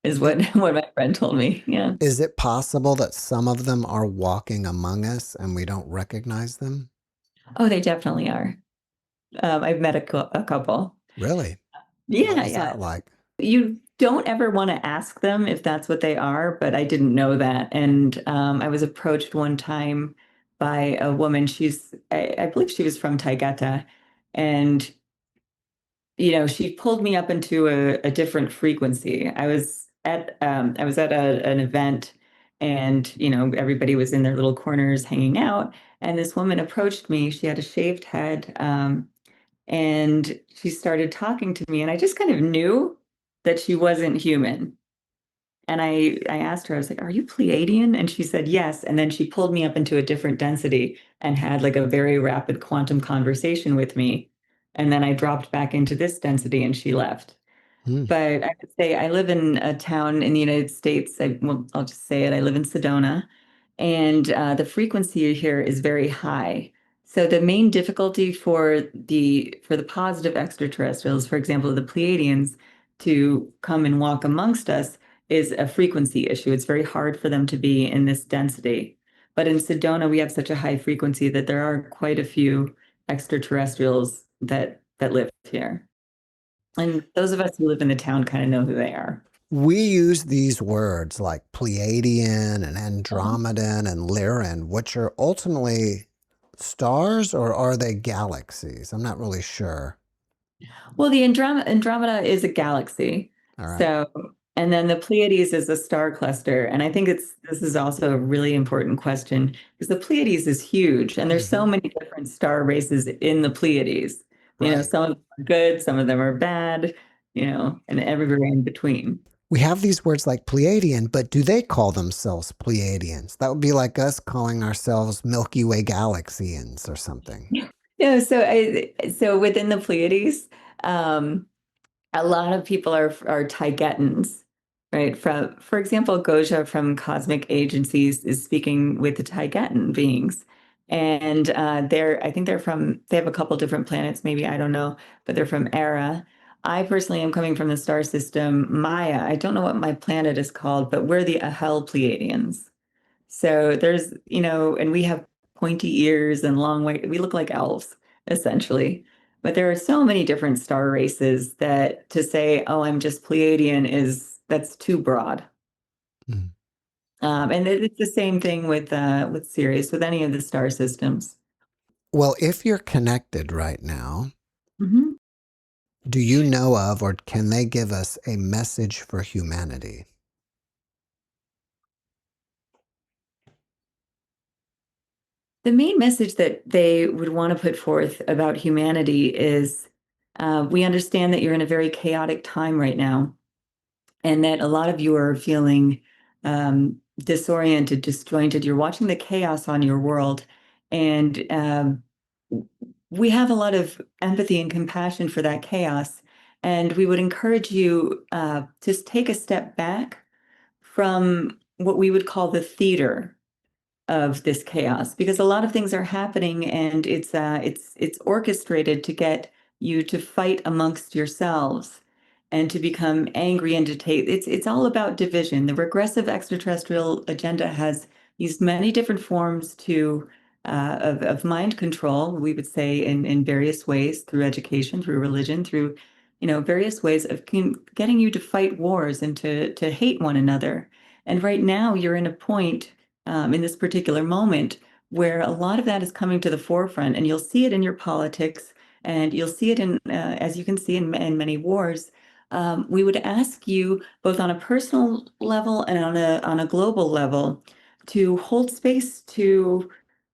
is what what my friend told me. Yeah. Is it possible that some of them are walking among us and we don't recognize them? Oh, they definitely are. I've met a couple. Really? What Yeah, was yeah. that like? You don't ever want to ask them if that's what they are, but I didn't know that. And I was approached one time by a woman. I believe she was from Taygeta, and she pulled me up into a different frequency. I was at an event, and everybody was in their little corners hanging out. And this woman approached me. She had a shaved head. And she started talking to me, and I just kind of knew that she wasn't human. And I asked her, I was like, "Are you Pleiadian?" And she said, "Yes." And then she pulled me up into a different density and had like a very rapid quantum conversation with me. And then I dropped back into this density and she left. Hmm. But I would say I live in a town in the United States. I'll just say it. I live in Sedona, and the frequency here is very high. So the main difficulty for the positive extraterrestrials, for example, the Pleiadians, to come and walk amongst us is a frequency issue. It's very hard for them to be in this density. But in Sedona, we have such a high frequency that there are quite a few extraterrestrials that live here. And those of us who live in the town kind of know who they are. We use these words like Pleiadian and Uh-huh. Andromedan and Lyran, which are ultimately stars, or are they galaxies? I'm not really sure. Well, the Andromeda is a galaxy. All right. So, and then the Pleiades is a star cluster. And I think this is also a really important question because the Pleiades is huge and there's so Hmm. many different star races in the Pleiades. Right. Some of them are good, some of them are bad, and everywhere in between. We have these words like Pleiadian, but do they call themselves Pleiadians? That would be like us calling ourselves Milky Way Galaxians or something. Yeah, so within the Pleiades, um, a lot of people are Taigetans, right? For example, Goja from Cosmic Agencies is speaking with the Taigetan beings. And I think they have a couple different planets, maybe, I don't know, but they're from Era. I personally am coming from the star system Maya. I don't know what my planet is called, but we're the Ahel Pleiadians. So and we have pointy ears and long white, we look like elves, essentially. But there are so many different star races that to say, oh, I'm just Pleiadian that's too broad. Mm. And it's the same thing with Sirius, with any of the star systems. Well, if you're connected right now, Mhm. do you know of, or can they give us a message for humanity? The main message that they would want to put forth about humanity is we understand that you're in a very chaotic time right now, and that a lot of you are feeling disoriented, disjointed. You're watching the chaos on your world, and we have a lot of empathy and compassion for that chaos. And we would encourage you to take a step back from what we would call the theater of this chaos, because a lot of things are happening, and it's orchestrated to get you to fight amongst yourselves and to become angry and to take it's all about division. The regressive extraterrestrial agenda has used many different forms of mind control, we would say, in various ways, through education, through religion, through various ways of getting you to fight wars and to hate one another. And right now you're in a point in this particular moment where a lot of that is coming to the forefront, and you'll see it in your politics, and you'll see it as you can see in many wars. We would ask you, both on a personal level and on a global level, to hold space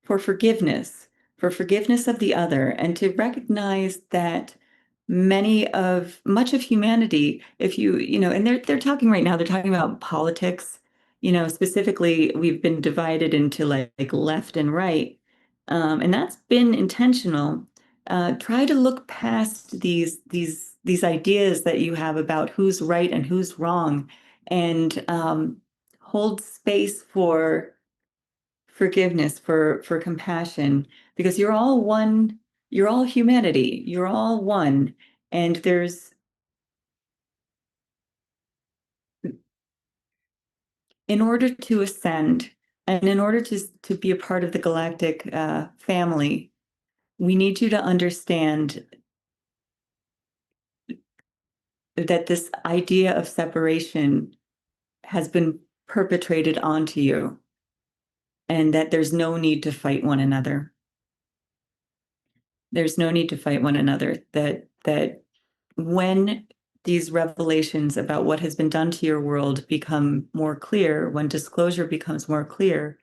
for forgiveness for forgiveness of the other, and to recognize that much of humanity, if and they're talking right now, they're talking about politics, specifically, we've been divided into like left and right. And that's been intentional. Try to look past these ideas that you have about who's right and who's wrong, and hold space for forgiveness, for compassion, because you're all one, you're all humanity, you're all one. And in order to ascend and in order to be a part of the galactic family, we need you to understand that this idea of separation has been perpetrated onto you, and that there's no need to fight one another. There's no need to fight one another. That when these revelations about what has been done to your world become more clear, when disclosure becomes more clear,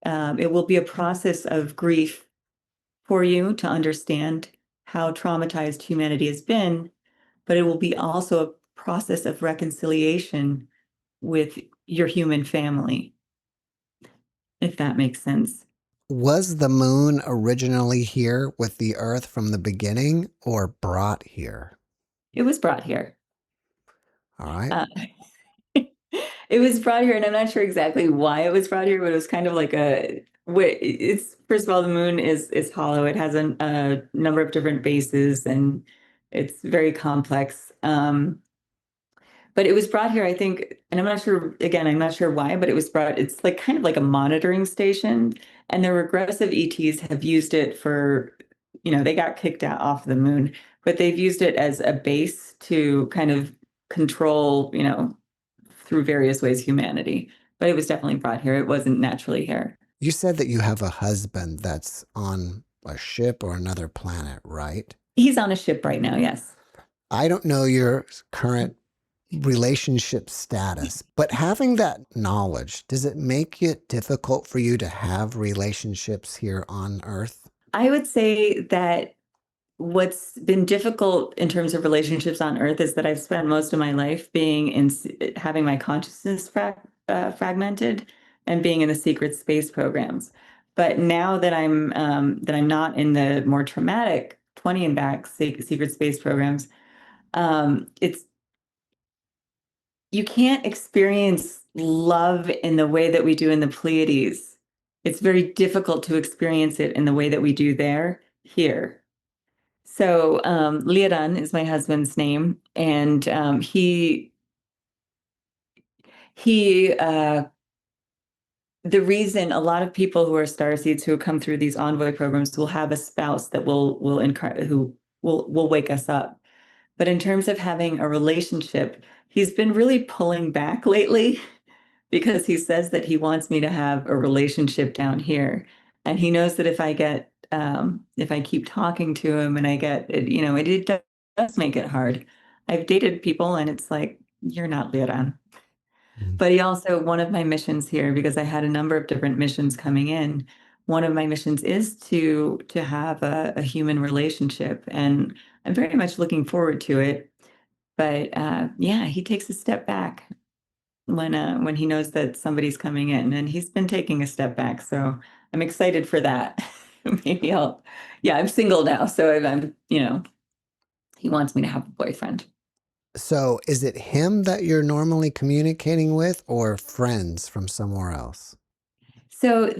it will be a process of grief for you to understand how traumatized humanity has been, but it will be also a process of reconciliation with your human family, if that makes sense. Was the moon originally here with the Earth from the beginning or brought here? It was brought here. All right. Uh, it was brought here, and I'm not sure exactly why it was brought here, but it was kind of like it's, first of all, the moon is hollow. It has a number of different bases, and it's very complex. But it was brought here, I think, and I'm not sure, again, I'm not sure why, but it's like kind of like a monitoring station. And the regressive ETs have used it for, they got kicked out off the moon, but they've used it as a base to kind of control, through various ways, humanity. But it was definitely brought here. It wasn't naturally here. You said that you have a husband that's on a ship or another planet, right? He's on a ship right now, yes. I don't know your current relationship status, but having that knowledge, does it make it difficult for you to have relationships here on Earth? I would say that what's been difficult in terms of relationships on Earth is that I've spent most of my life having my consciousness fragmented and being in the secret space programs. But now that I'm not in the more traumatic 20 and back secret space programs, it's you can't experience love in the way that we do in the Pleiades. It's very difficult to experience it in the way that we do here. So Liran is my husband's name, and the reason a lot of people who are starseeds who come through these envoy programs will have a spouse that who will wake us up. But in terms of having a relationship, he's been really pulling back lately because he says that he wants me to have a relationship down here. And he knows that if I keep talking to him and I get, it does make it hard. I've dated people and it's like, you're not Liran. But one of my missions here, because I had a number of different missions coming in, one of my missions is to have a human relationship. And I'm very much looking forward to it. But yeah, he takes a step back when he knows that somebody's coming in, and he's been taking a step back. So I'm excited for that. Maybe I'm single now. So he wants me to have a boyfriend. So is it him that you're normally communicating with or friends from somewhere else? So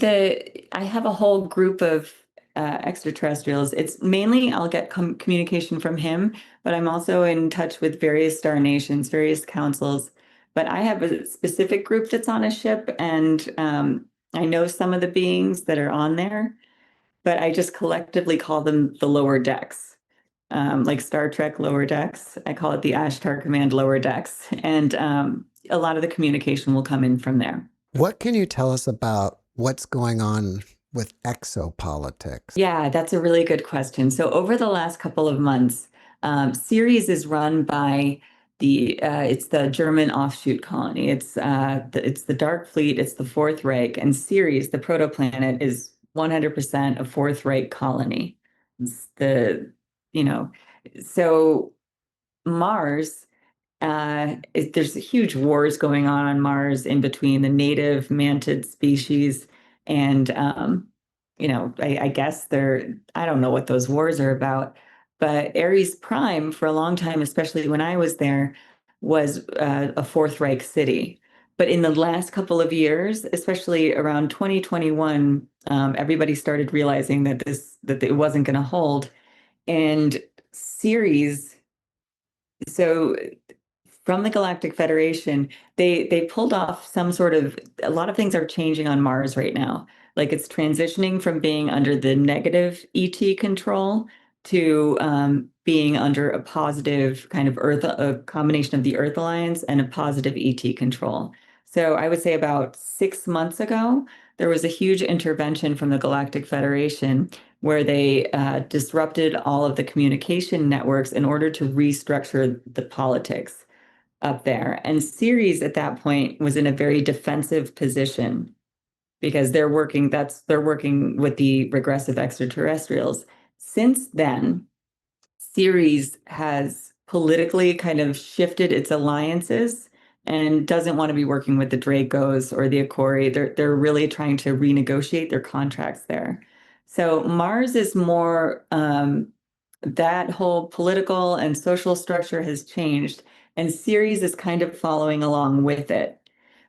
I have a whole group of extraterrestrials. It's mainly I'll get communication from him, but I'm also in touch with various star nations, various councils. But I have a specific group that's on a ship, and I know some of the beings that are on there, but I just collectively call them the lower decks. Like Star Trek lower decks. I call it the Ashtar Command lower decks. And a lot of the communication will come in from there. What can you tell us about what's going on with exopolitics? Yeah, that's a really good question. So over the last couple of months, Ceres is run by it's the German offshoot colony. It's the Dark Fleet. It's the Fourth Reich, and Ceres, the protoplanet, is 100% a Fourth Reich colony. It's the, you know, so Mars, there's huge wars going on Mars in between the native mantid species and, I guess I don't know what those wars are about, but Ares Prime for a long time, especially when I was there, was a Fourth Reich city. But in the last couple of years, especially around 2021, everybody started realizing that it wasn't going to hold. And Ceres, so from the Galactic Federation, they pulled off a lot of things are changing on Mars right now. Like it's transitioning from being under the negative ET control to being under a positive kind of a combination of the Earth Alliance and a positive ET control. So I would say about 6 months ago, there was a huge intervention from the Galactic Federation where they disrupted all of the communication networks in order to restructure the politics up there. And Ceres at that point was in a very defensive position because they're working with the regressive extraterrestrials. Since then, Ceres has politically kind of shifted its alliances and doesn't want to be working with the Dracos or the Akori. They're really trying to renegotiate their contracts there. So Mars is more that whole political and social structure has changed, and Ceres is kind of following along with it.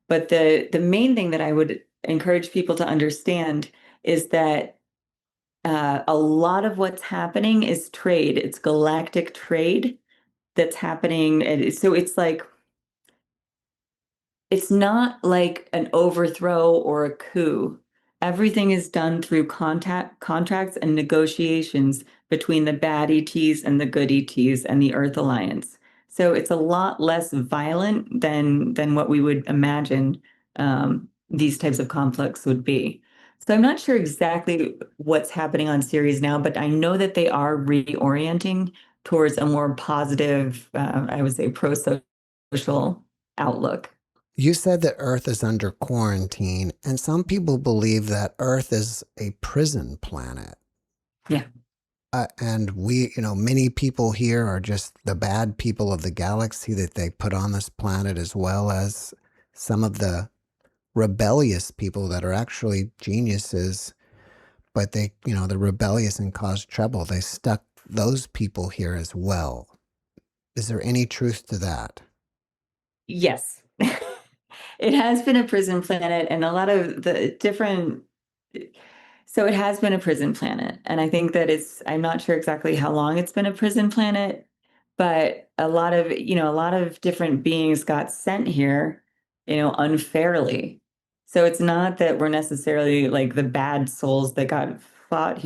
But the main thing that I would encourage people to understand is that a lot of what's happening is trade. It's galactic trade that's happening. And so it's not like an overthrow or a coup. Everything is done through contracts and negotiations between the bad ETs and the good ETs and the Earth Alliance. So it's a lot less violent than what we would imagine these types of conflicts would be. So I'm not sure exactly what's happening on Ceres now, but I know that they are reorienting towards a more positive, I would say, pro-social outlook. You said that Earth is under quarantine, and some people believe that Earth is a prison planet. Yeah. And many people here are just the bad people of the galaxy that they put on this planet, as well as some of the rebellious people that are actually geniuses, but they're rebellious and cause trouble. They stuck those people here as well. Is there any truth to that? Yes. It has been a prison planet and a lot of the different. So it has been a prison planet. And I think that I'm not sure exactly how long it's been a prison planet, but a lot of different beings got sent here, unfairly. So it's not that we're necessarily like the bad souls that got got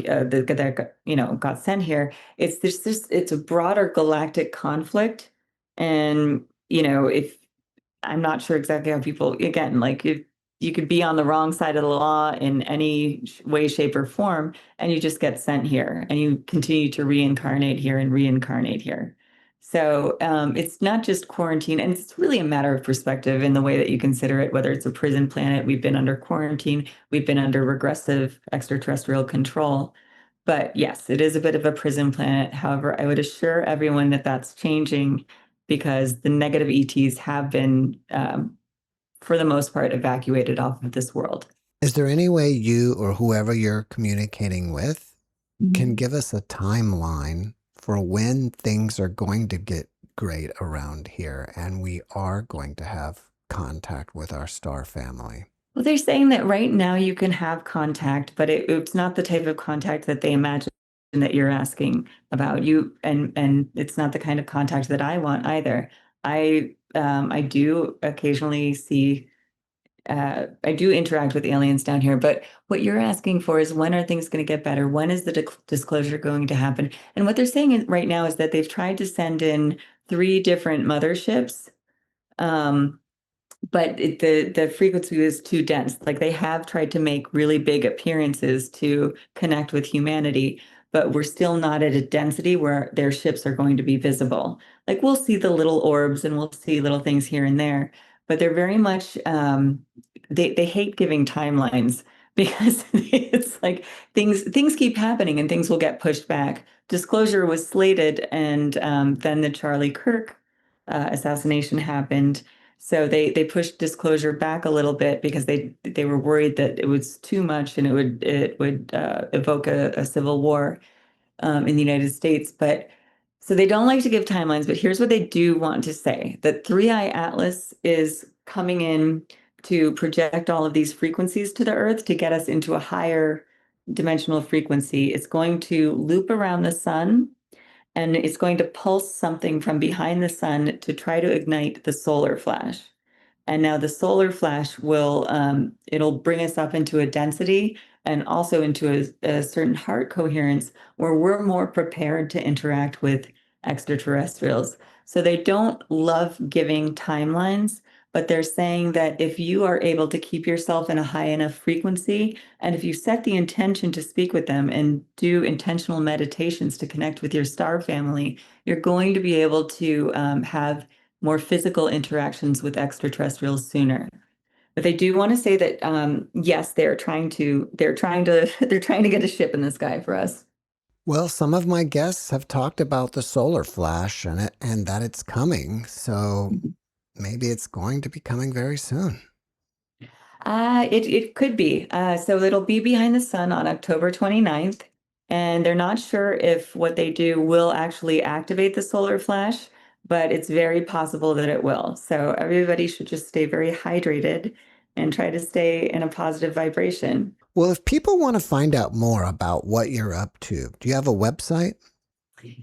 sent here. It's a broader galactic conflict. And, if I'm not sure exactly how people, again, like if you could be on the wrong side of the law in any way, shape, or form, and you just get sent here and you continue to reincarnate here and reincarnate here. So it's not just quarantine, and it's really a matter of perspective in the way that you consider it, whether it's a prison planet, we've been under quarantine, we've been under regressive extraterrestrial control. But yes, it is a bit of a prison planet. However, I would assure everyone that that's changing because the negative ETs have been, for the most part, evacuated off of this world. Is there any way you or whoever you're communicating with can give us a timeline for when things are going to get great around here and we are going to have contact with our star family? Well, they're saying that right now you can have contact, but it's not the type of contact that they imagine that you're asking about. And it's not the kind of contact that I want either. I do occasionally see, I do interact with aliens down here, but what you're asking for is when are things going to get better? When is the disclosure going to happen? And what they're saying right now is that they've tried to send in 3 different motherships. But the frequency is too dense. Like they have tried to make really big appearances to connect with humanity, but we're still not at a density where their ships are going to be visible. Like we'll see the little orbs and we'll see little things here and there, but they're very much they hate giving timelines because it's like things keep happening and things will get pushed back. Disclosure was slated, and then the Charlie Kirk assassination happened. So they pushed disclosure back a little bit because they were worried that it was too much and it would evoke a civil war in the United States. But so they don't like to give timelines, but here's what they do want to say: that 3-Eye Atlas is coming in to project all of these frequencies to the Earth to get us into a higher dimensional frequency. It's going to loop around the sun, and it's going to pulse something from behind the sun to try to ignite the solar flash. And now the solar flash will, it'll bring us up into a density and also into a certain heart coherence where we're more prepared to interact with extraterrestrials. So they don't love giving timelines, but they're saying that if you are able to keep yourself in a high enough frequency, and if you set the intention to speak with them and do intentional meditations to connect with your star family, you're going to be able to have more physical interactions with extraterrestrials sooner. But they do want to say that yes, they're trying to they're trying to get a ship in the sky for us. Well, some of my guests have talked about the solar flash and that it's coming. So maybe it's going to be coming very soon. It could be. So it'll be behind the sun on October 29th, and they're not sure if what they do will actually activate the solar flash, but it's very possible that it will. So everybody should just stay very hydrated and try to stay in a positive vibration. Well, if people want to find out more about what you're up to, do you have a website?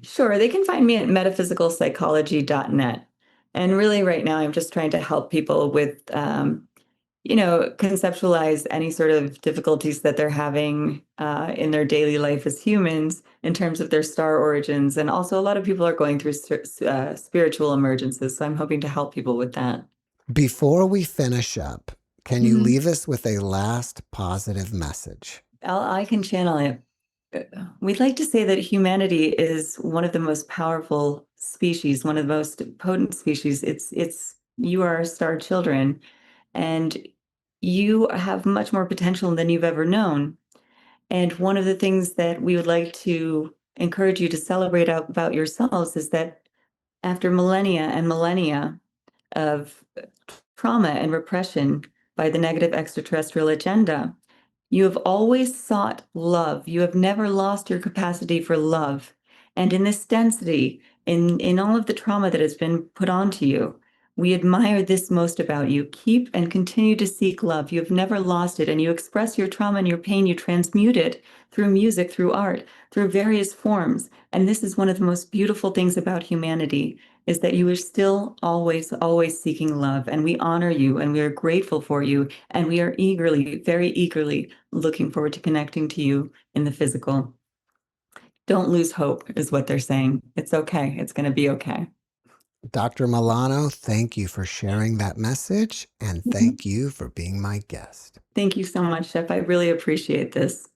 Sure, they can find me at metaphysicalpsychology.net. And really, right now, I'm just trying to help people with conceptualize any sort of difficulties that they're having in their daily life as humans in terms of their star origins. And also, a lot of people are going through spiritual emergences. So I'm hoping to help people with that. Before we finish up, can you leave us with a last positive message? I can channel it. We'd like to say that humanity is one of the most powerful species, one of the most potent species. You are our star children, and you have much more potential than you've ever known. And one of the things that we would like to encourage you to celebrate about yourselves is that after millennia and millennia of trauma and repression by the negative extraterrestrial agenda, you have always sought love. You have never lost your capacity for love. And in this density, in all of the trauma that has been put onto you, we admire this most about you. Keep and continue to seek love. You have never lost it, and you express your trauma and your pain. You transmute it through music, through art, through various forms. And this is one of the most beautiful things about humanity, is that you are still always, always seeking love. And we honor you, and we are grateful for you. And we are eagerly, very eagerly looking forward to connecting to you in the physical. Don't lose hope, is what they're saying. It's okay. It's going to be okay. Dr. Milano, thank you for sharing that message, and thank you for being my guest. Thank you so much, Jeff. I really appreciate this.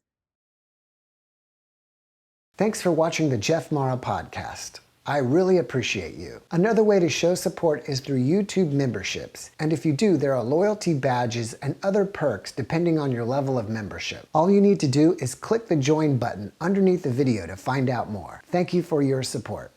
Thanks for watching the JeffMara podcast. I really appreciate you. Another way to show support is through YouTube memberships. And if you do, there are loyalty badges and other perks depending on your level of membership. All you need to do is click the join button underneath the video to find out more. Thank you for your support.